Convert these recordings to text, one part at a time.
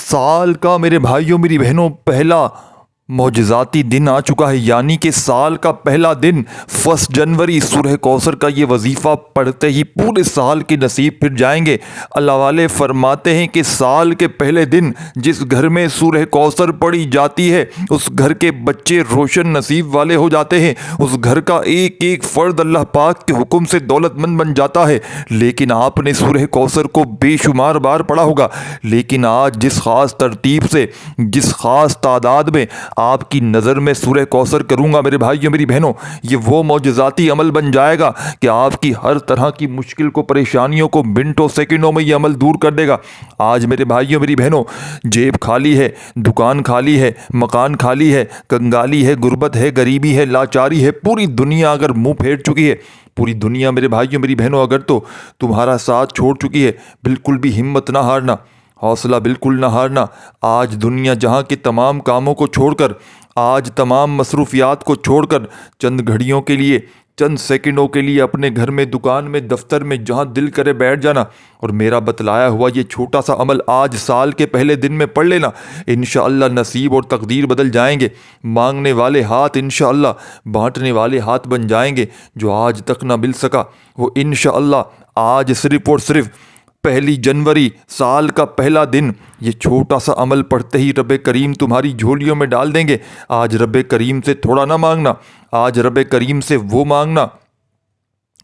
سال کا میرے بھائیوں میری بہنوں پہلا معجزاتی دن آ چکا ہے، یعنی کہ سال کا پہلا دن 1 جنوری سورہ کوثر کا یہ وظیفہ پڑھتے ہی پورے سال کے نصیب پھر جائیں گے۔ اللہ والے فرماتے ہیں کہ سال کے پہلے دن جس گھر میں سورہ کوثر پڑھی جاتی ہے اس گھر کے بچے روشن نصیب والے ہو جاتے ہیں، اس گھر کا ایک ایک فرد اللہ پاک کے حکم سے دولت مند بن جاتا ہے۔ لیکن آپ نے سورہ کوثر کو بے شمار بار پڑھا ہوگا، لیکن آج جس خاص ترتیب سے، جس خاص تعداد میں آپ کی نظر میں سورہ کوثر کروں گا میرے بھائیوں میری بہنوں، یہ وہ معجزاتی عمل بن جائے گا کہ آپ کی ہر طرح کی مشکل کو، پریشانیوں کو منٹوں سیکنڈوں میں یہ عمل دور کر دے گا۔ آج میرے بھائیوں میری بہنوں جیب خالی ہے، دکان خالی ہے، مکان خالی ہے، کنگالی ہے، غربت ہے، غریبی ہے، لاچاری ہے، پوری دنیا اگر منہ پھیر چکی ہے، پوری دنیا میرے بھائیوں میری بہنوں اگر تو تمہارا ساتھ چھوڑ چکی ہے، بالکل بھی ہمت نہ ہارنا، حوصلہ بالکل نہ ہارنا۔ آج دنیا جہاں کے تمام کاموں کو چھوڑ کر، آج تمام مصروفیات کو چھوڑ کر چند گھڑیوں کے لیے، چند سیکنڈوں کے لیے اپنے گھر میں، دکان میں، دفتر میں جہاں دل کرے بیٹھ جانا اور میرا بتلایا ہوا یہ چھوٹا سا عمل آج سال کے پہلے دن میں پڑھ لینا۔ انشاءاللہ نصیب اور تقدیر بدل جائیں گے، مانگنے والے ہاتھ انشاءاللہ بانٹنے والے ہاتھ بن جائیں گے۔ جو آج تک نہ مل سکا وہ انشاءاللہ آج صرف اور صرف 1 جنوری سال کا پہلا دن یہ چھوٹا سا عمل پڑھتے ہی رب کریم تمہاری جھولیوں میں ڈال دیں گے۔ آج رب کریم سے تھوڑا نہ مانگنا، آج رب کریم سے وہ مانگنا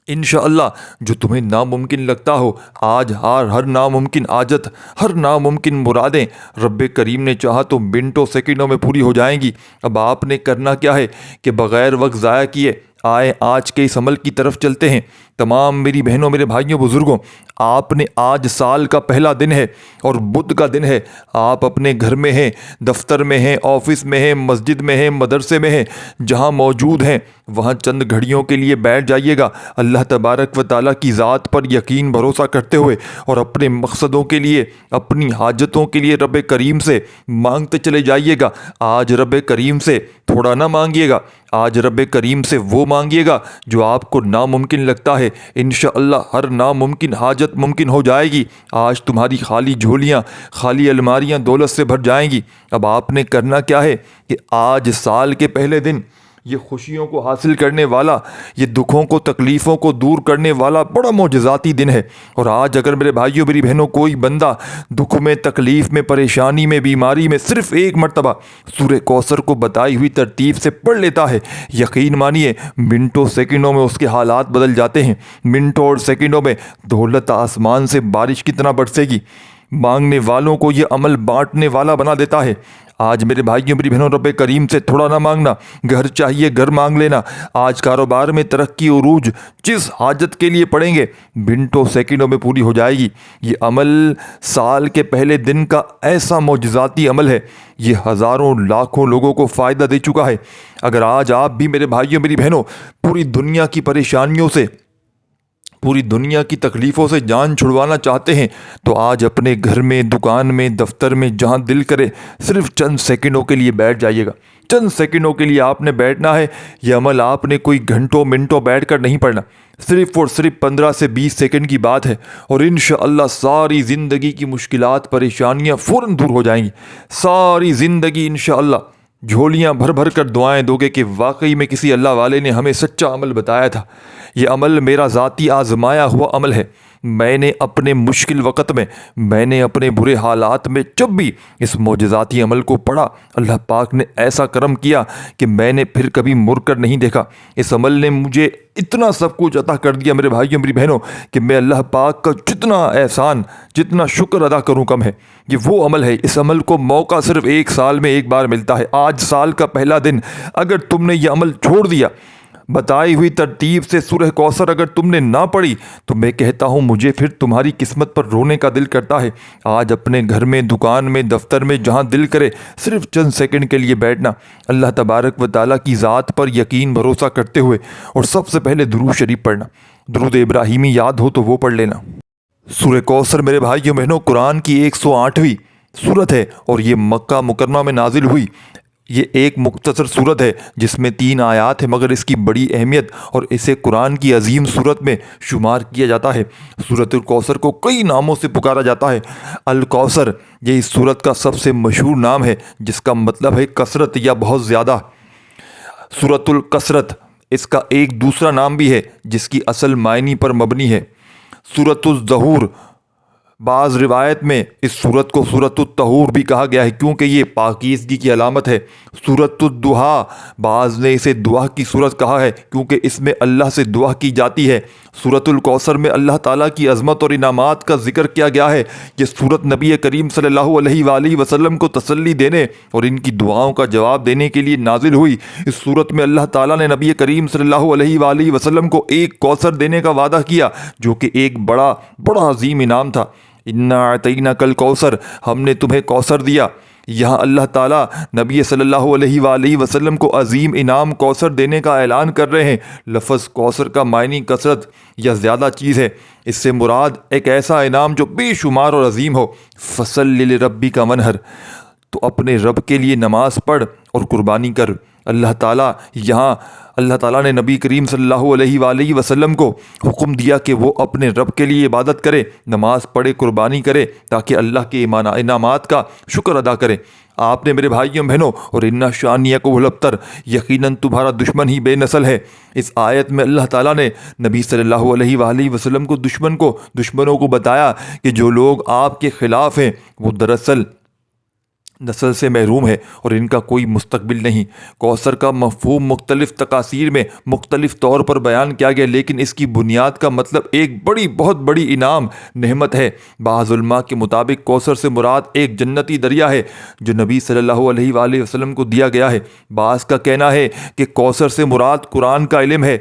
انشاءاللہ جو تمہیں ناممکن لگتا ہو۔ آج ہر ناممکن حاجت، ہر ناممکن مرادیں رب کریم نے چاہا تو منٹوں سیکنڈوں میں پوری ہو جائیں گی۔ اب آپ نے کرنا کیا ہے کہ بغیر وقت ضائع کیے آئے آج کے اس عمل کی طرف چلتے ہیں۔ تمام میری بہنوں، میرے بھائیوں، بزرگوں، آپ نے آج سال کا پہلا دن ہے اور بدھ کا دن ہے۔ آپ اپنے گھر میں ہیں، دفتر میں ہیں، آفس میں ہیں، مسجد میں ہیں، مدرسے میں ہیں، جہاں موجود ہیں وہاں چند گھڑیوں کے لیے بیٹھ جائیے گا، اللہ تبارک و تعالیٰ کی ذات پر یقین بھروسہ کرتے ہوئے، اور اپنے مقصدوں کے لیے، اپنی حاجتوں کے لیے رب کریم سے مانگتے چلے جائیے گا۔ آج رب کریم سے تھوڑا نہ مانگیے گا، آج رب کریم سے وہ مانگیے گا جو آپ کو ناممکن لگتا ہے۔ انشاءاللہ ہر ناممکن حاجت ممکن ہو جائے گی۔ آج تمہاری خالی جھولیاں، خالی الماریاں دولت سے بھر جائیں گی۔ اب آپ نے کرنا کیا ہے کہ آج سال کے پہلے دن یہ خوشیوں کو حاصل کرنے والا، یہ دکھوں کو، تکلیفوں کو دور کرنے والا بڑا معجزاتی دن ہے۔ اور آج اگر میرے بھائیوں میری بہنوں کوئی بندہ دکھ میں، تکلیف میں، پریشانی میں، بیماری میں صرف ایک مرتبہ سورہ کوثر کو بتائی ہوئی ترتیب سے پڑھ لیتا ہے، یقین مانیے منٹوں سیکنڈوں میں اس کے حالات بدل جاتے ہیں۔ منٹوں اور سیکنڈوں میں دولت آسمان سے بارش کی طرح برسے گی، مانگنے والوں کو یہ عمل بانٹنے والا بنا دیتا ہے۔ آج میرے بھائیوں میری بہنوں رب کریم سے تھوڑا نہ مانگنا، گھر چاہیے گھر مانگ لینا۔ آج کاروبار میں ترقی عروج جس حاجت کے لیے پڑیں گے منٹوں سیکنڈوں میں پوری ہو جائے گی۔ یہ عمل سال کے پہلے دن کا ایسا معجزاتی عمل ہے، یہ ہزاروں لاکھوں لوگوں کو فائدہ دے چکا ہے۔ اگر آج آپ بھی میرے بھائیوں میری بہنوں پوری دنیا کی پریشانیوں سے، پوری دنیا کی تکلیفوں سے جان چھڑوانا چاہتے ہیں تو آج اپنے گھر میں، دکان میں، دفتر میں جہاں دل کرے صرف چند سیکنڈوں کے لیے بیٹھ جائیے گا۔ چند سیکنڈوں کے لیے آپ نے بیٹھنا ہے۔ یہ عمل آپ نے کوئی گھنٹوں منٹوں بیٹھ کر نہیں پڑھنا، صرف اور صرف 15 سے 20 سیکنڈ کی بات ہے، اور انشاءاللہ ساری زندگی کی مشکلات، پریشانیاں فوراً دور ہو جائیں گی۔ ساری زندگی انشاءاللہ جھولیاں بھر بھر کر دعائیں دو گے کہ واقعی میں کسی اللہ والے نے ہمیں سچا عمل بتایا تھا۔ یہ عمل میرا ذاتی آزمایا ہوا عمل ہے۔ میں نے اپنے مشکل وقت میں، میں نے اپنے برے حالات میں جب بھی اس معجزاتی عمل کو پڑھا، اللہ پاک نے ایسا کرم کیا کہ میں نے پھر کبھی مڑ کر نہیں دیکھا۔ اس عمل نے مجھے اتنا سب کچھ عطا کر دیا میرے بھائیوں میری بہنوں کہ میں اللہ پاک کا جتنا احسان، جتنا شکر ادا کروں کم ہے۔ یہ وہ عمل ہے، اس عمل کو موقع صرف ایک سال میں ایک بار ملتا ہے۔ آج سال کا پہلا دن اگر تم نے یہ عمل چھوڑ دیا، بتائی ہوئی ترتیب سے سورہ کوثر اگر تم نے نہ پڑھی، تو میں کہتا ہوں مجھے پھر تمہاری قسمت پر رونے کا دل کرتا ہے۔ آج اپنے گھر میں، دکان میں، دفتر میں جہاں دل کرے صرف چند سیکنڈ کے لیے بیٹھنا، اللہ تبارک و تعالیٰ کی ذات پر یقین بھروسہ کرتے ہوئے، اور سب سے پہلے درود شریف پڑھنا۔ درود ابراہیمی یاد ہو تو وہ پڑھ لینا۔ سورہ کوثر میرے بھائیوں بہنوں قرآن کی 108ویں سورت ہے اور یہ مکہ مکرمہ میں نازل ہوئی۔ یہ ایک مختصر صورت ہے جس میں 3 آیات ہیں، مگر اس کی بڑی اہمیت اور اسے قرآن کی عظیم صورت میں شمار کیا جاتا ہے۔ سورۃ الکوثر کو کئی ناموں سے پکارا جاتا ہے۔ الکوثر یہ اس سورت کا سب سے مشہور نام ہے، جس کا مطلب ہے کثرت یا بہت زیادہ۔ سورۃ الکثرت اس کا ایک دوسرا نام بھی ہے جس کی اصل معنی پر مبنی ہے۔ سورۃ الظہور، بعض روایت میں اس سورت کو سورۃ الطہور بھی کہا گیا ہے کیونکہ یہ پاکیزگی کی علامت ہے۔ سورۃ الدعا، بعض نے اسے دعا کی سورت کہا ہے کیونکہ اس میں اللہ سے دعا کی جاتی ہے۔ سورۃ الکوثر میں اللہ تعالیٰ کی عظمت اور انعامات کا ذکر کیا گیا ہے۔ یہ سورت نبی کریم صلی اللہ علیہ وآلہ وسلم کو تسلی دینے اور ان کی دعاؤں کا جواب دینے کے لیے نازل ہوئی۔ اس سورت میں اللہ تعالیٰ نے نبی کریم صلی اللہ علیہ وآلہ وسلم کو ایک کوثر دینے کا وعدہ کیا جو کہ ایک بڑا عظیم انعام تھا۔ انا اعطیناک الکوثر، ہم نے تمہیں کوثر دیا۔ یہاں اللہ تعالیٰ نبی صلی اللہ علیہ وآلہ وسلم کو عظیم انعام کوثر دینے کا اعلان کر رہے ہیں۔ لفظ کوثر کا معنی کثرت یا زیادہ چیز ہے۔ اس سے مراد ایک ایسا انعام جو بے شمار اور عظیم ہو۔ فصلی لربک ونحر، تو اپنے رب کے لیے نماز پڑھ اور قربانی کر۔ اللہ تعالیٰ نے نبی کریم صلی اللہ علیہ وآلہ وسلم کو حکم دیا کہ وہ اپنے رب کے لیے عبادت کرے، نماز پڑھے، قربانی کرے تاکہ اللہ کے انعامات کا شکر ادا کرے۔ آپ نے میرے بھائیوں بہنوں، اور انا شانیک هو الابتر، یقیناً تمہارا دشمن ہی بے نسل ہے۔ اس آیت میں اللہ تعالیٰ نے نبی صلی اللہ علیہ وآلہ وسلم کو دشمنوں کو بتایا کہ جو لوگ آپ کے خلاف ہیں وہ دراصل نسل سے محروم ہے اور ان کا کوئی مستقبل نہیں۔ کوثر کا مفہوم مختلف تفاسیر میں مختلف طور پر بیان کیا گیا، لیکن اس کی بنیاد کا مطلب ایک بہت بڑی انعام نعمت ہے۔ بعض علماء کے مطابق کوثر سے مراد ایک جنتی دریا ہے جو نبی صلی اللہ علیہ وآلہ وسلم کو دیا گیا ہے۔ بعض کا کہنا ہے کہ کوثر سے مراد قرآن کا علم ہے،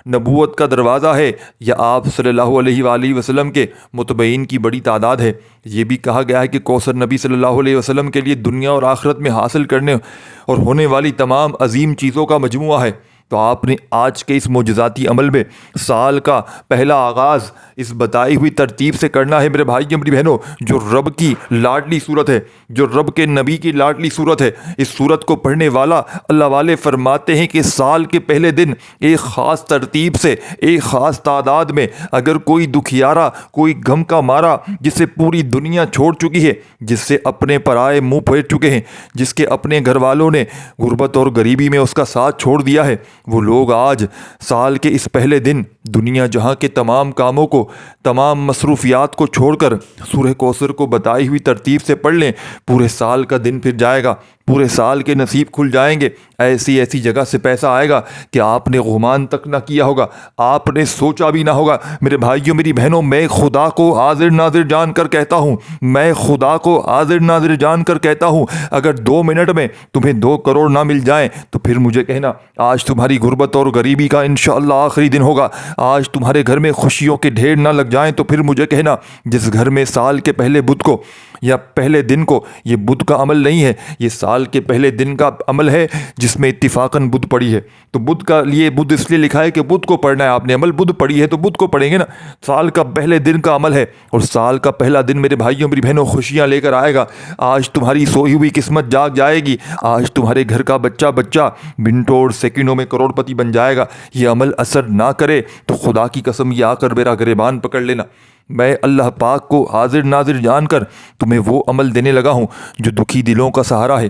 نبوت کا دروازہ ہے، یا آپ صلی اللہ علیہ وآلہ وسلم کے متبعین کی بڑی تعداد ہے۔ یہ بھی کہا گیا ہے کہ کوثر نبی صلی اللہ علیہ وسلم کے لیے دنیا اور آخرت میں حاصل کرنے اور ہونے والی تمام عظیم چیزوں کا مجموعہ ہے۔ تو آپ نے آج کے اس معجزاتی عمل میں سال کا پہلا آغاز اس بتائی ہوئی ترتیب سے کرنا ہے میرے بھائیوں میری بہنوں، جو رب کی لاڈلی صورت ہے، جو رب کے نبی کی لاڈلی صورت ہے۔ اس صورت کو پڑھنے والا اللہ والے فرماتے ہیں کہ سال کے پہلے دن ایک خاص ترتیب سے، ایک خاص تعداد میں اگر کوئی دکھیارا، کوئی غم کا مارا جسے پوری دنیا چھوڑ چکی ہے، جس سے اپنے پرائے منہ پھیر چکے ہیں، جس کے اپنے گھر والوں نے غربت اور غریبی میں اس کا ساتھ چھوڑ دیا ہے، وہ لوگ آج سال کے اس پہلے دن دنیا جہاں کے تمام کاموں کو، تمام مصروفیات کو چھوڑ کر سورہ کوثر کو بتائی ہوئی ترتیب سے پڑھ لیں۔ پورے سال کا دن پھر جائے گا، پورے سال کے نصیب کھل جائیں گے۔ ایسی جگہ سے پیسہ آئے گا کہ آپ نے گمان تک نہ کیا ہوگا، آپ نے سوچا بھی نہ ہوگا۔ میرے بھائیوں میری بہنوں، میں خدا کو حاضر ناظر جان کر کہتا ہوں، میں خدا کو حاضر ناظر جان کر کہتا ہوں، اگر 2 منٹ میں تمہیں 2 کروڑ نہ مل جائیں تو پھر مجھے کہنا آج تمہاری غربت اور غریبی کا انشاءاللہ آخری دن ہوگا۔ آج تمہارے گھر میں خوشیوں کے ڈھیر نہ لگ جائیں تو پھر مجھے کہنا۔ جس گھر میں سال کے پہلے بدھ کو یا پہلے دن کو، یہ بدھ کا عمل نہیں ہے، یہ سال کے پہلے دن کا عمل ہے جس میں اتفاقاً بدھ پڑی ہے۔ تو بدھ کا لیے بدھ اس لیے لکھا ہے کہ بدھ کو پڑھنا ہے، آپ نے عمل بدھ پڑھی ہے تو بدھ کو پڑھیں گے نا۔ سال کا پہلے دن کا عمل ہے، اور سال کا پہلا دن میرے بھائیوں میری بہنوں خوشیاں لے کر آئے گا۔ آج تمہاری سوئی ہوئی قسمت جاگ جائے گی، آج تمہارے گھر کا بچہ منٹوں اور سیکنڈوں میں کروڑ پتی بن جائے گا۔ یہ عمل اثر نہ کرے تو خدا کی قسم یہ آ کر میرا گریبان پکڑ لینا۔ میں اللہ پاک کو حاضر ناظر جان کر تمہیں وہ عمل دینے لگا ہوں جو دکھی دلوں کا سہارا ہے،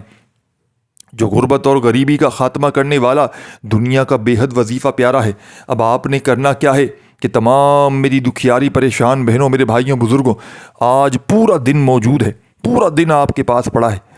جو غربت اور غریبی کا خاتمہ کرنے والا دنیا کا بے حد وظیفہ پیارا ہے۔ اب آپ نے کرنا کیا ہے کہ تمام میری دکھیاری پریشان بہنوں، میرے بھائیوں، بزرگوں، آج پورا دن موجود ہے، پورا دن آپ کے پاس پڑا ہے۔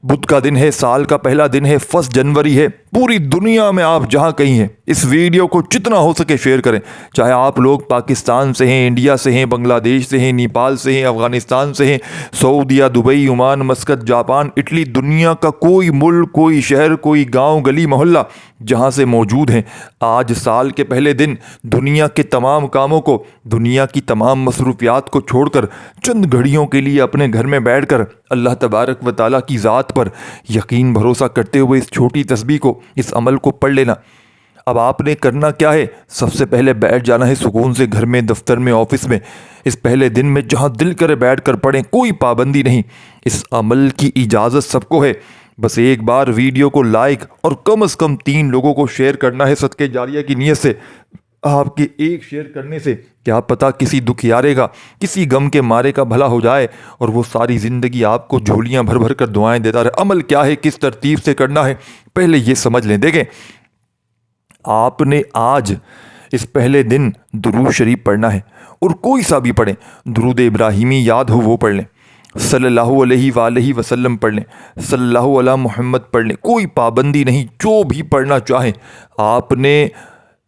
بدھ کا دن ہے، سال کا پہلا دن ہے، 1 جنوری ہے۔ پوری دنیا میں آپ جہاں کہیں ہیں اس ویڈیو کو جتنا ہو سکے شیئر کریں، چاہے آپ لوگ پاکستان سے ہیں، انڈیا سے ہیں، بنگلہ دیش سے ہیں، نیپال سے ہیں، افغانستان سے ہیں، سعودیہ، Dubai, Oman, Muscat, Japan, Italy, دنیا کا کوئی ملک، کوئی شہر، کوئی گاؤں، گلی، محلہ جہاں سے موجود ہیں۔ آج سال کے پہلے دن دنیا کے تمام کاموں کو، دنیا کی تمام مصروفیات کو چھوڑ کر چند گھڑیوں کے لیے اپنے گھر میں بیٹھ کر اللہ تبارک و تعالیٰ کی ذات پر یقین بھروسہ کرتے ہوئے اس چھوٹی تسبیح کو، اس عمل کو پڑھ لینا۔ اب آپ نے کرنا کیا ہے؟ سب سے پہلے بیٹھ جانا ہے سکون سے، گھر میں، دفتر میں، آفس میں، اس پہلے دن میں جہاں دل کرے بیٹھ کر پڑھیں، کوئی پابندی نہیں۔ اس عمل کی اجازت سب کو ہے، بس ایک بار ویڈیو کو لائک اور کم از کم 3 لوگوں کو شیئر کرنا ہے صدقے جاریہ کی نیت سے۔ آپ کے ایک شیئر کرنے سے کیا پتہ کسی دکھیارے کا، کسی غم کے مارے کا بھلا ہو جائے اور وہ ساری زندگی آپ کو جھولیاں بھر بھر کر دعائیں دیتا رہے۔ عمل کیا ہے، کس ترتیب سے کرنا ہے، پہلے یہ سمجھ لیں۔ دیکھیں، آپ نے آج اس پہلے دن درود شریف پڑھنا ہے، اور کوئی سا بھی پڑھیں، درود ابراہیمی یاد ہو وہ پڑھ لیں، صلی اللہ علیہ وآلہ وسلم پڑھ لیں، صلی اللہ علی محمد پڑھ لیں، کوئی پابندی نہیں، جو بھی پڑھنا چاہیں۔ آپ نے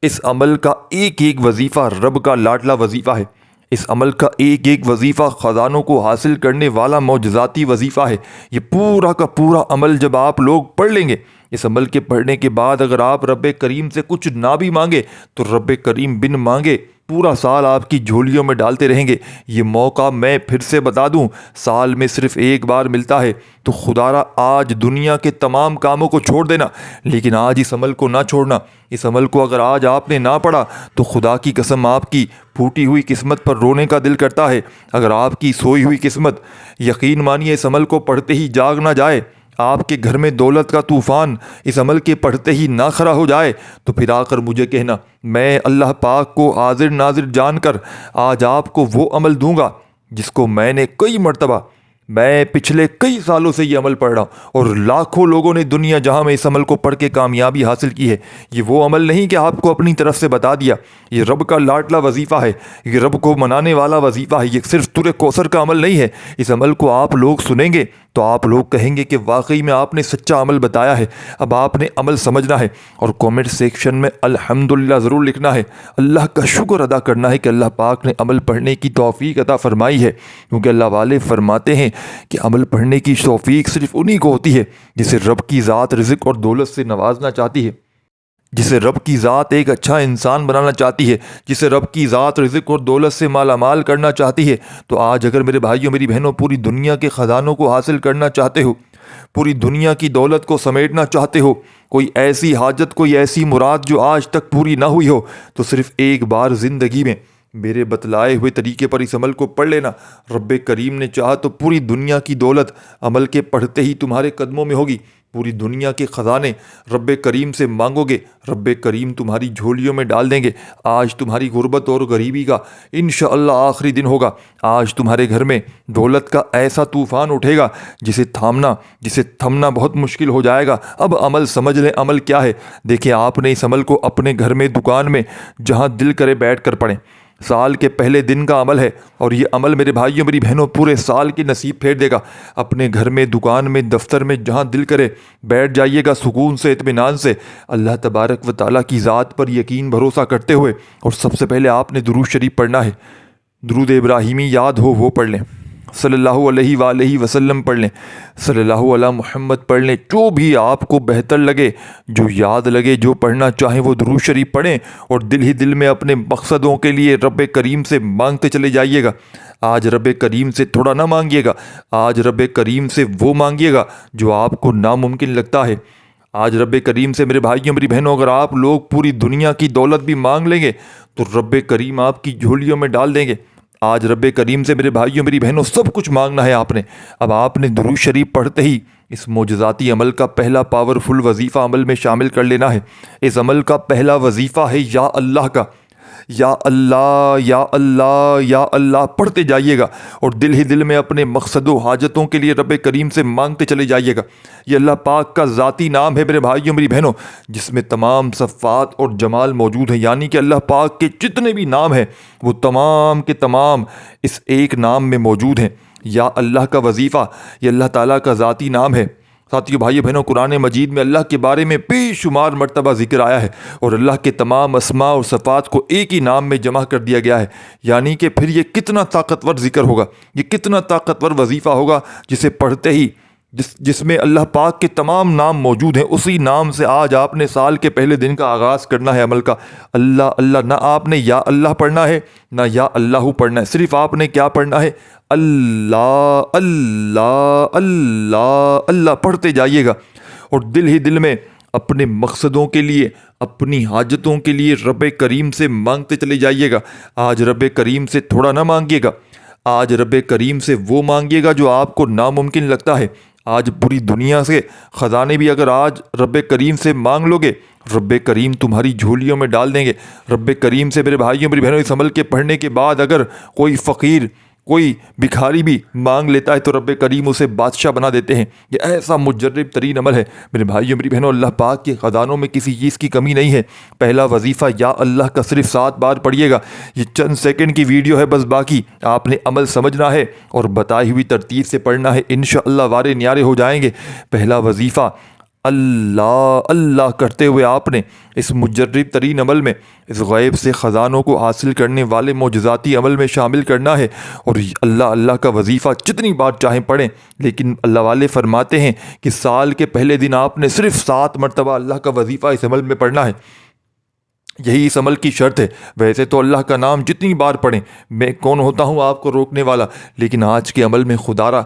اس عمل کا ایک ایک وظیفہ رب کا لاڈلا وظیفہ ہے۔ اس عمل کا ایک ایک وظیفہ خزانوں کو حاصل کرنے والا معجزاتی وظیفہ ہے۔ یہ پورا کا پورا عمل جب آپ لوگ پڑھ لیں گے، اس عمل کے پڑھنے کے بعد اگر آپ رب کریم سے کچھ نہ بھی مانگے تو رب کریم بن مانگے پورا سال آپ کی جھولیوں میں ڈالتے رہیں گے۔ یہ موقع میں پھر سے بتا دوں، سال میں صرف ایک بار ملتا ہے، تو خدا را آج دنیا کے تمام کاموں کو چھوڑ دینا، لیکن آج اس عمل کو نہ چھوڑنا۔ اس عمل کو اگر آج آپ نے نہ پڑھا تو خدا کی قسم آپ کی پھوٹی ہوئی قسمت پر رونے کا دل کرتا ہے۔ اگر آپ کی سوئی ہوئی قسمت، یقین مانیے، اس عمل کو پڑھتے ہی جاگ نہ جائے، آپ کے گھر میں دولت کا طوفان اس عمل کے پڑھتے ہی نہ کھڑا ہو جائے، تو پھر آ کر مجھے کہنا، میں اللہ پاک کو حاضر ناظر جان کر آج آپ کو وہ عمل دوں گا جس کو میں نے کئی مرتبہ، میں پچھلے کئی سالوں سے یہ عمل پڑھ رہا ہوں، اور لاکھوں لوگوں نے دنیا جہاں میں اس عمل کو پڑھ کے کامیابی حاصل کی ہے۔ یہ وہ عمل نہیں کہ آپ کو اپنی طرف سے بتا دیا، یہ رب کا لاڈلا وظیفہ ہے، یہ رب کو منانے والا وظیفہ ہے، یہ صرف سورہ کوثر کا عمل نہیں ہے۔ اس عمل کو آپ لوگ سنیں گے تو آپ لوگ کہیں گے کہ واقعی میں آپ نے سچا عمل بتایا ہے۔ اب آپ نے عمل سمجھنا ہے اور کومنٹ سیکشن میں الحمدللہ ضرور لکھنا ہے، اللہ کا شکر ادا کرنا ہے کہ اللہ پاک نے عمل پڑھنے کی توفیق عطا فرمائی ہے، کیونکہ اللہ والے فرماتے ہیں کہ عمل پڑھنے کی توفیق صرف انہی کو ہوتی ہے جسے رب کی ذات رزق اور دولت سے نوازنا چاہتی ہے، جسے رب کی ذات ایک اچھا انسان بنانا چاہتی ہے، جسے رب کی ذات رزق اور دولت سے مالا مال کرنا چاہتی ہے۔ تو آج اگر میرے بھائیوں میری بہنوں پوری دنیا کے خزانوں کو حاصل کرنا چاہتے ہو، پوری دنیا کی دولت کو سمیٹنا چاہتے ہو، کوئی ایسی حاجت، کوئی ایسی مراد جو آج تک پوری نہ ہوئی ہو، تو صرف ایک بار زندگی میں میرے بتلائے ہوئے طریقے پر اس عمل کو پڑھ لینا۔ رب کریم نے چاہا تو پوری دنیا کی دولت عمل کے پڑھتے ہی تمہارے قدموں میں ہوگی۔ پوری دنیا کے خزانے رب کریم سے مانگو گے، رب کریم تمہاری جھولیوں میں ڈال دیں گے۔ آج تمہاری غربت اور غریبی کا انشاءاللہ آخری دن ہوگا۔ آج تمہارے گھر میں دولت کا ایسا طوفان اٹھے گا جسے تھمنا بہت مشکل ہو جائے گا۔ اب عمل سمجھ لیں، عمل کیا ہے۔ دیکھیں، آپ نے اس عمل کو اپنے گھر میں، دکان میں، جہاں دل کرے بیٹھ کر پڑھیں۔ سال کے پہلے دن کا عمل ہے، اور یہ عمل میرے بھائیوں میری بہنوں پورے سال کی نصیب پھیر دے گا۔ اپنے گھر میں، دکان میں، دفتر میں، جہاں دل کرے بیٹھ جائیے گا سکون سے، اطمینان سے، اللہ تبارک و تعالیٰ کی ذات پر یقین بھروسہ کرتے ہوئے، اور سب سے پہلے آپ نے درود شریف پڑھنا ہے۔ درود ابراہیمی یاد ہو وہ پڑھ لیں، صلی اللہ علیہ وآلہ وسلم پڑھ لیں، صلی اللہ علی محمد پڑھ لیں، جو بھی آپ کو بہتر لگے، جو یاد لگے، جو پڑھنا چاہیں وہ درود شریف پڑھیں، اور دل ہی دل میں اپنے مقصدوں کے لیے رب کریم سے مانگتے چلے جائیے گا۔ آج رب کریم سے تھوڑا نہ مانگیے گا، آج رب کریم سے وہ مانگیے گا جو آپ کو ناممکن لگتا ہے۔ آج رب کریم سے میرے بھائیوں میری بہنوں اگر آپ لوگ پوری دنیا کی دولت بھی مانگ لیں گے تو رب کریم آپ کی جھولیوں میں ڈال دیں گے۔ آج رب کریم سے میرے بھائیوں میری بہنوں سب کچھ مانگنا ہے آپ نے۔ اب آپ نے درود شریف پڑھتے ہی اس معجزاتی عمل کا پہلا پاورفل وظیفہ عمل میں شامل کر لینا ہے۔ اس عمل کا پہلا وظیفہ ہے یا اللہ کا، یا اللہ یا اللہ یا اللہ پڑھتے جائیے گا، اور دل ہی دل میں اپنے مقصد و حاجتوں کے لیے رب کریم سے مانگتے چلے جائیے گا۔ یہ اللہ پاک کا ذاتی نام ہے میرے بھائیوں میری بہنوں، جس میں تمام صفات اور جمال موجود ہیں، یعنی کہ اللہ پاک کے جتنے بھی نام ہیں وہ تمام کے تمام اس ایک نام میں موجود ہیں۔ یا اللہ کا وظیفہ یہ اللہ تعالیٰ کا ذاتی نام ہے۔ ساتھیو، بھائی بہنوں، قرآن مجید میں اللہ کے بارے میں بے شمار مرتبہ ذکر آیا ہے، اور اللہ کے تمام اسماء اور صفات کو ایک ہی نام میں جمع کر دیا گیا ہے، یعنی کہ پھر یہ کتنا طاقتور ذکر ہوگا، یہ کتنا طاقتور وظیفہ ہوگا جسے پڑھتے ہی جس میں اللہ پاک کے تمام نام موجود ہیں، اسی نام سے آج آپ نے سال کے پہلے دن کا آغاز کرنا ہے عمل کا۔ اللہ اللہ، نہ آپ نے یا اللہ پڑھنا ہے نہ یا اللہ پڑھنا ہے، صرف آپ نے کیا پڑھنا ہے؟ اللہ اللہ اللہ اللہ پڑھتے جائیے گا، اور دل ہی دل میں اپنے مقصدوں کے لیے، اپنی حاجتوں کے لیے رب کریم سے مانگتے چلے جائیے گا۔ آج رب کریم سے تھوڑا نہ مانگیے گا، آج رب کریم سے وہ مانگیے گا جو آپ کو ناممکن لگتا ہے۔ آج پوری دنیا سے خزانے بھی اگر آج رب کریم سے مانگ لو گے، رب کریم تمہاری جھولیوں میں ڈال دیں گے۔ رب کریم سے میرے بھائیوں میری بہنوں اس عمل کے پڑھنے کے بعد اگر کوئی فقیر کوئی بھکاری بھی مانگ لیتا ہے تو رب کریم اسے بادشاہ بنا دیتے ہیں۔ یہ ایسا مجرب ترین عمل ہے میرے بھائیوں میری بہنوں، اللہ پاک کے خزانوں میں کسی چیز کی کمی نہیں ہے۔ پہلا وظیفہ یا اللہ کا صرف 7 بار پڑھیے گا، یہ چند سیکنڈ کی ویڈیو ہے بس، باقی آپ نے عمل سمجھنا ہے اور بتائی ہوئی ترتیب سے پڑھنا ہے، انشاءاللہ وارے نیارے ہو جائیں گے۔ پہلا وظیفہ اللہ اللہ کرتے ہوئے آپ نے اس مجرب ترین عمل میں اس غیب سے خزانوں کو حاصل کرنے والے معجزاتی عمل میں شامل کرنا ہے۔ اور اللہ اللہ کا وظیفہ جتنی بار چاہیں پڑھیں، لیکن اللہ والے فرماتے ہیں کہ سال کے پہلے دن آپ نے صرف 7 مرتبہ اللہ کا وظیفہ اس عمل میں پڑھنا ہے۔ یہی اس عمل کی شرط ہے۔ ویسے تو اللہ کا نام جتنی بار پڑھیں، میں کون ہوتا ہوں آپ کو روکنے والا، لیکن آج کے عمل میں خدا را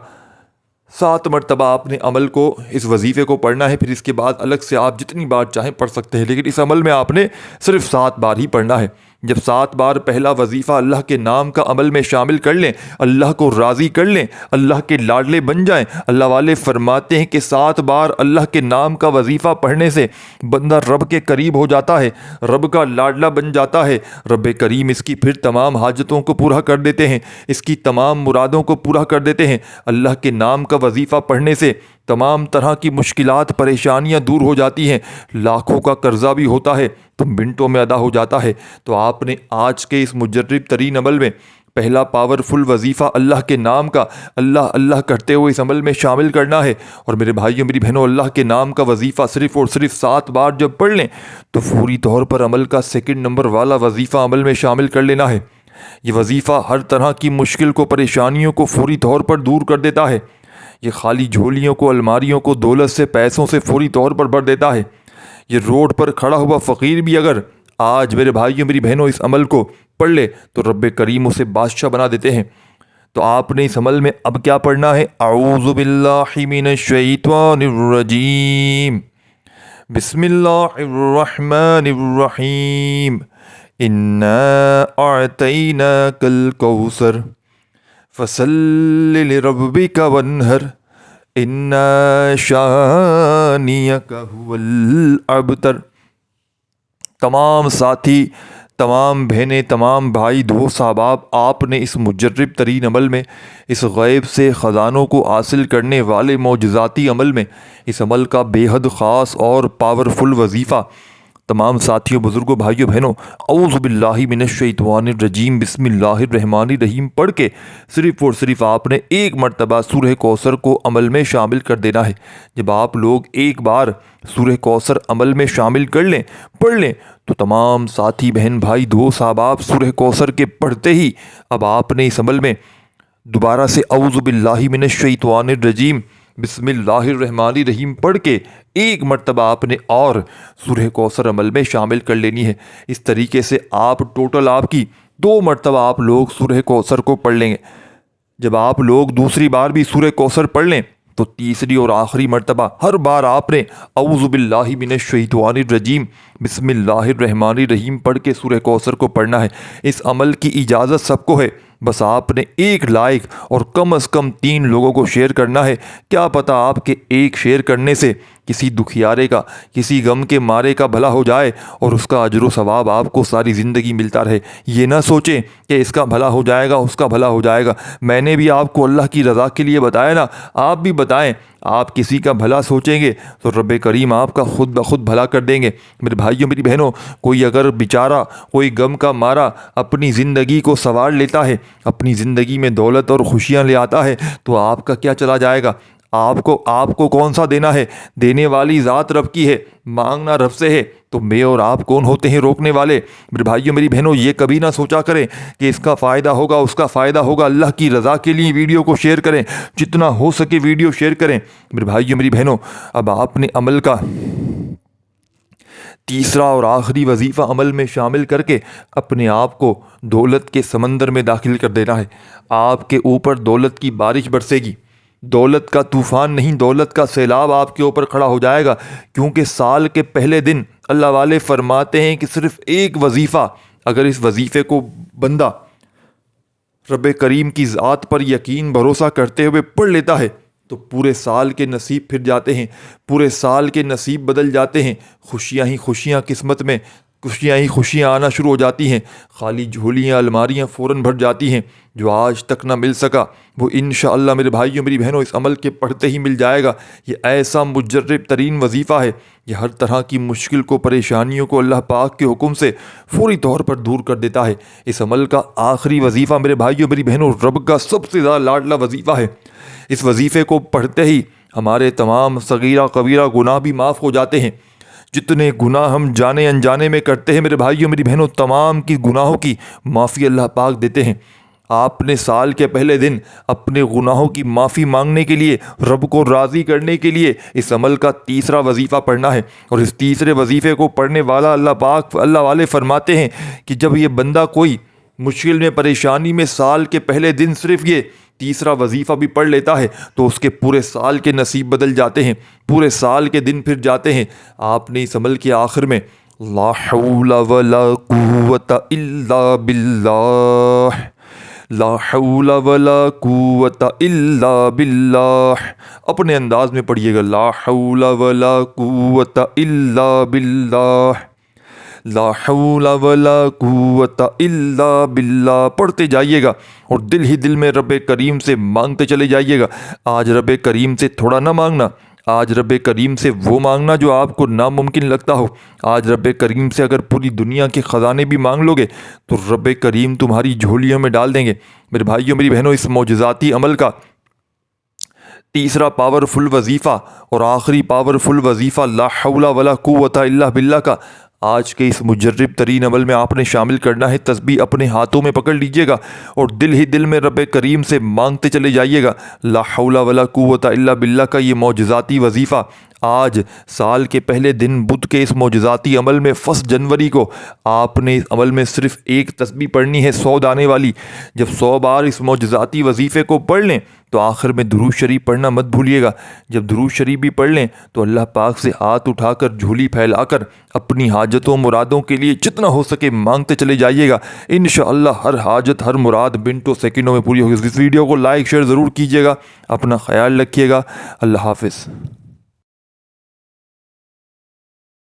7 مرتبہ آپ نے عمل کو اس وظیفے کو پڑھنا ہے، پھر اس کے بعد الگ سے آپ جتنی بار چاہیں پڑھ سکتے ہیں، لیکن اس عمل میں آپ نے صرف 7 بار ہی پڑھنا ہے۔ جب 7 بار پہلا وظیفہ اللہ کے نام کا عمل میں شامل کر لیں، اللہ کو راضی کر لیں، اللہ کے لاڈلے بن جائیں، اللہ والے فرماتے ہیں کہ 7 بار اللہ کے نام کا وظیفہ پڑھنے سے بندہ رب کے قریب ہو جاتا ہے، رب کا لاڈلا بن جاتا ہے۔ رب کریم اس کی پھر تمام حاجتوں کو پورا کر دیتے ہیں، اس کی تمام مرادوں کو پورا کر دیتے ہیں۔ اللہ کے نام کا وظیفہ پڑھنے سے تمام طرح کی مشکلات پریشانیاں دور ہو جاتی ہیں، لاکھوں کا قرضہ بھی ہوتا ہے تو منٹوں میں ادا ہو جاتا ہے۔ تو آپ نے آج کے اس مجرب ترین عمل میں پہلا پاورفل وظیفہ اللہ کے نام کا اللہ اللہ کرتے ہوئے اس عمل میں شامل کرنا ہے۔ اور میرے بھائیوں میری بہنوں، اللہ کے نام کا وظیفہ صرف اور صرف 7 بار جب پڑھ لیں تو فوری طور پر عمل کا 2 نمبر والا وظیفہ عمل میں شامل کر لینا ہے۔ یہ وظیفہ ہر طرح کی مشکل کو پریشانیوں کو فوری طور پر دور کر دیتا ہے۔ یہ خالی جھولیوں کو الماریوں کو دولت سے پیسوں سے فوری طور پر بھر دیتا ہے۔ یہ روڈ پر کھڑا ہوا فقیر بھی اگر آج میرے بھائیوں میری بہنوں اس عمل کو پڑھ لے تو رب کریم اسے بادشاہ بنا دیتے ہیں۔ تو آپ نے اس عمل میں اب کیا پڑھنا ہے؟ اعوذ باللہ من الشیطان الرجیم، بسم اللہ الرحمن الرحیم، انا اعطیناک الکوثر فصل لربک وانہر اِنَّ شَانِئَکَ هُوَ الْأَبْتَرُ۔ تمام ساتھی، تمام بہنیں، تمام بھائی، دوست، احباب، آپ نے اس مجرب ترین عمل میں، اس غیب سے خزانوں کو حاصل کرنے والے معجزاتی عمل میں، اس عمل کا بے حد خاص اور پاورفل وظیفہ تمام ساتھیوں، بزرگوں، بھائیوں، بہنوں، اعوذ باللہ من الشیطان الرجیم بسم اللہ الرحمن الرحیم پڑھ کے صرف اور صرف آپ نے 1 مرتبہ سورہ کوثر کو عمل میں شامل کر دینا ہے۔ جب آپ لوگ ایک بار سورہ کوثر عمل میں شامل کر لیں، پڑھ لیں، تو تمام ساتھی، بہن، بھائی، دوست، احباب، سورہ کوثر کے پڑھتے ہی اب آپ نے اس عمل میں دوبارہ سے اعوذ باللہ من الشیطان الرجیم بسم اللہ الرحمن الرحیم پڑھ کے 1 مرتبہ آپ نے اور سورہ کوثر عمل میں شامل کر لینی ہے۔ اس طریقے سے آپ ٹوٹل آپ کی 2 مرتبہ آپ لوگ سورہ کوثر کو پڑھ لیں گے۔ جب آپ لوگ دوسری بار بھی سورہ کوثر پڑھ لیں تو تیسری اور آخری مرتبہ ہر بار آپ نے اعوذ باللہ من الشیطان الرجیم بسم اللہ الرحمن الرحیم پڑھ کے سورہ کوثر کو پڑھنا ہے۔ اس عمل کی اجازت سب کو ہے، بس آپ نے 1 لائک اور کم از کم 3 لوگوں کو شیئر کرنا ہے۔ کیا پتہ آپ کے ایک شیئر کرنے سے کسی دکھیارے کا، کسی غم کے مارے کا بھلا ہو جائے اور اس کا اجر و ثواب آپ کو ساری زندگی ملتا رہے۔ یہ نہ سوچیں کہ اس کا بھلا ہو جائے گا، اس کا بھلا ہو جائے گا۔ میں نے بھی آپ کو اللہ کی رضا کے لیے بتایا نا، آپ بھی بتائیں۔ آپ کسی کا بھلا سوچیں گے تو رب کریم آپ کا خود بخود بھلا کر دیں گے۔ میرے بھائیوں میری بہنوں، کوئی اگر بیچارہ کوئی غم کا مارا اپنی زندگی کو سنوار لیتا ہے، اپنی زندگی میں دولت اور خوشیاں لے آتا ہے، تو آپ کا کیا چلا جائے گا؟ آپ کو کون سا دینا ہے؟ دینے والی ذات رب کی ہے، مانگنا رب سے ہے، تو میں اور آپ کون ہوتے ہیں روکنے والے؟ میرے بھائیوں میری بہنوں، یہ کبھی نہ سوچا کریں کہ اس کا فائدہ ہوگا، اس کا فائدہ ہوگا۔ اللہ کی رضا کے لیے ویڈیو کو شیئر کریں، جتنا ہو سکے ویڈیو شیئر کریں۔ میرے بھائیوں میری بہنوں، اب آپ نے عمل کا تیسرا اور آخری وظیفہ عمل میں شامل کر کے اپنے آپ کو دولت کے سمندر میں داخل کر دینا ہے۔ آپ کے اوپر دولت کی بارش برسے گی، دولت کا طوفان نہیں، دولت کا سیلاب آپ کے اوپر کھڑا ہو جائے گا، کیونکہ سال کے پہلے دن اللہ والے فرماتے ہیں کہ صرف 1 وظیفہ اگر اس وظیفے کو بندہ رب کریم کی ذات پر یقین بھروسہ کرتے ہوئے پڑھ لیتا ہے تو پورے سال کے نصیب پھر جاتے ہیں، پورے سال کے نصیب بدل جاتے ہیں، خوشیاں ہی خوشیاں قسمت میں، خوشیاں ہی خوشیاں آنا شروع ہو جاتی ہیں، خالی جھولیاں الماریاں فوراً بھر جاتی ہیں، جو آج تک نہ مل سکا وہ انشاءاللہ میرے بھائیوں میری بہنوں اس عمل کے پڑھتے ہی مل جائے گا۔ یہ ایسا مجرب ترین وظیفہ ہے، یہ ہر طرح کی مشکل کو، پریشانیوں کو اللہ پاک کے حکم سے فوری طور پر دور کر دیتا ہے۔ اس عمل کا آخری وظیفہ میرے بھائیوں میری بہنوں رب کا سب سے زیادہ لاڈلا وظیفہ ہے۔ اس وظیفے کو پڑھتے ہی ہمارے تمام صغیرہ کبیرہ گناہ بھی معاف ہو جاتے ہیں۔ جتنے گناہ ہم جانے انجانے میں کرتے ہیں میرے بھائیوں میری بہنوں، تمام کی گناہوں کی معافی اللہ پاک دیتے ہیں۔ آپ نے سال کے پہلے دن اپنے گناہوں کی معافی مانگنے کے لیے، رب کو راضی کرنے کے لیے اس عمل کا تیسرا وظیفہ پڑھنا ہے، اور اس تیسرے وظیفے کو پڑھنے والا اللہ والے فرماتے ہیں کہ جب یہ بندہ کوئی مشکل میں، پریشانی میں سال کے پہلے دن صرف یہ تیسرا وظیفہ بھی پڑھ لیتا ہے تو اس کے پورے سال کے نصیب بدل جاتے ہیں، پورے سال کے دن پھر جاتے ہیں۔ آپ نے اس عمل کے آخر میں لا حول ولا قوت الا باللہ، لا حول ولا قوت الا باللہ اپنے انداز میں پڑھیے گا، لا حول ولا قوت الا باللہ، لا حول ولا قوت الا باللہ پڑھتے جائیے گا، اور دل ہی دل میں رب کریم سے مانگتے چلے جائیے گا۔ آج رب کریم سے تھوڑا نہ مانگنا، آج رب کریم سے وہ مانگنا جو آپ کو ناممکن لگتا ہو۔ آج رب کریم سے اگر پوری دنیا کے خزانے بھی مانگ لو گے تو رب کریم تمہاری جھولیوں میں ڈال دیں گے۔ میرے بھائیوں میری بہنوں، اس معجزاتی عمل کا تیسرا پاورفل وظیفہ اور آخری پاورفل وظیفہ لا حول ولا قوت الا باللہ کا آج کے اس مجرب ترین عمل میں آپ نے شامل کرنا ہے۔ تسبیح اپنے ہاتھوں میں پکڑ لیجئے گا اور دل ہی دل میں رب کریم سے مانگتے چلے جائیے گا۔ لا حول ولا قوت الا باللہ کا یہ معجزاتی وظیفہ آج سال کے پہلے دن بدھ کے اس معجزاتی عمل میں 1 جنوری کو آپ نے اس عمل میں صرف ایک تسبیح پڑھنی ہے، 100 دانے والی۔ جب 100 بار اس معجزاتی وظیفے کو پڑھ لیں تو آخر میں درود شریف پڑھنا مت بھولیے گا۔ جب درود شریف بھی پڑھ لیں تو اللہ پاک سے ہاتھ اٹھا کر، جھولی پھیلا کر اپنی حاجتوں مرادوں کے لیے جتنا ہو سکے مانگتے چلے جائیے گا۔ انشاءاللہ ہر حاجت، ہر مراد منٹوں سیکنڈوں میں پوری ہوگی۔ اس ویڈیو کو لائک شیئر ضرور کیجیے گا۔ اپنا خیال رکھیے گا۔ اللہ حافظ۔